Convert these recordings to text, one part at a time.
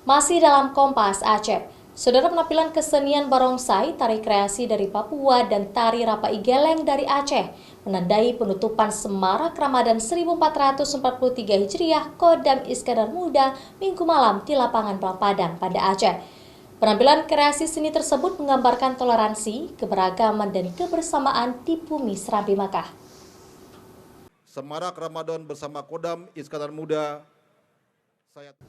Masih dalam Kompas Aceh, saudara, penampilan kesenian barongsai, tari kreasi dari Papua, dan tari Rapa Igeleng dari Aceh menandai penutupan Semarak Ramadan 1443 Hijriah Kodam Iskandar Muda Minggu malam di lapangan Padang pada Aceh. Penampilan kreasi seni tersebut menggambarkan toleransi, keberagaman, dan kebersamaan di bumi Serambi Makkah. Semarak Ramadan bersama Kodam Iskandar Muda.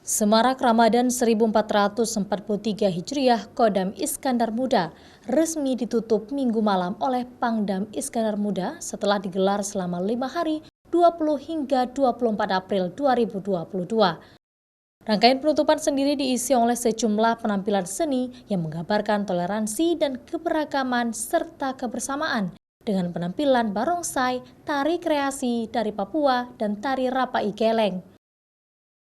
Semarak Ramadan 1443 Hijriah Kodam Iskandar Muda resmi ditutup Minggu malam oleh Pangdam Iskandar Muda setelah digelar selama 5 hari 20 hingga 24 April 2022. Rangkaian penutupan sendiri diisi oleh sejumlah penampilan seni yang menggambarkan toleransi dan keberagaman serta kebersamaan dengan penampilan barongsai, tari kreasi dari Papua, dan tari Rapa Igeleng.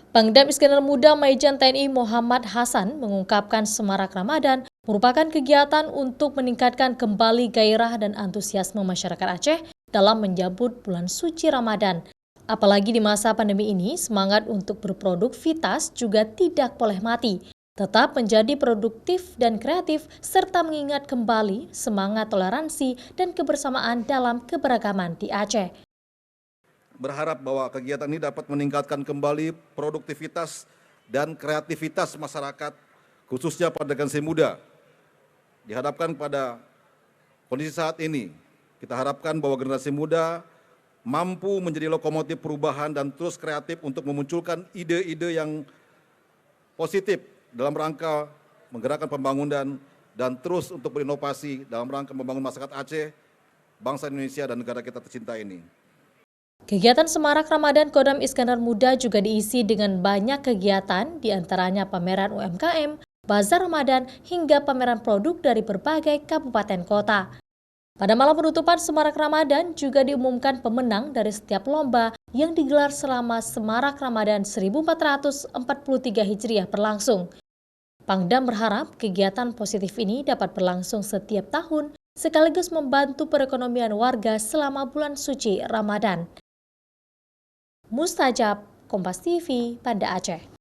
Pangdam Iskandar Muda Majen TNI Muhammad Hasan mengungkapkan Semarak Ramadan merupakan kegiatan untuk meningkatkan kembali gairah dan antusiasme masyarakat Aceh dalam menyambut bulan suci Ramadan. Apalagi di masa pandemi ini, semangat untuk berproduktivitas juga tidak boleh mati. Tetap menjadi produktif dan kreatif serta mengingat kembali semangat toleransi dan kebersamaan dalam keberagaman di Aceh. Berharap bahwa kegiatan ini dapat meningkatkan kembali produktivitas dan kreativitas masyarakat, khususnya pada generasi muda. Dihadapkan pada kondisi saat ini, kita harapkan bahwa generasi muda mampu menjadi lokomotif perubahan dan terus kreatif untuk memunculkan ide-ide yang positif dalam rangka menggerakkan pembangunan dan terus untuk berinovasi dalam rangka membangun masyarakat Aceh, bangsa Indonesia, dan negara kita tercinta ini. Kegiatan Semarak Ramadan Kodam Iskandar Muda juga diisi dengan banyak kegiatan, diantaranya pameran UMKM, bazar Ramadan, hingga pameran produk dari berbagai kabupaten kota. Pada malam penutupan Semarak Ramadan juga diumumkan pemenang dari setiap lomba yang digelar selama Semarak Ramadan 1443 Hijriah berlangsung. Pangdam berharap kegiatan positif ini dapat berlangsung setiap tahun sekaligus membantu perekonomian warga selama bulan suci Ramadan. Mustajab, Kompas TV, Banda Aceh.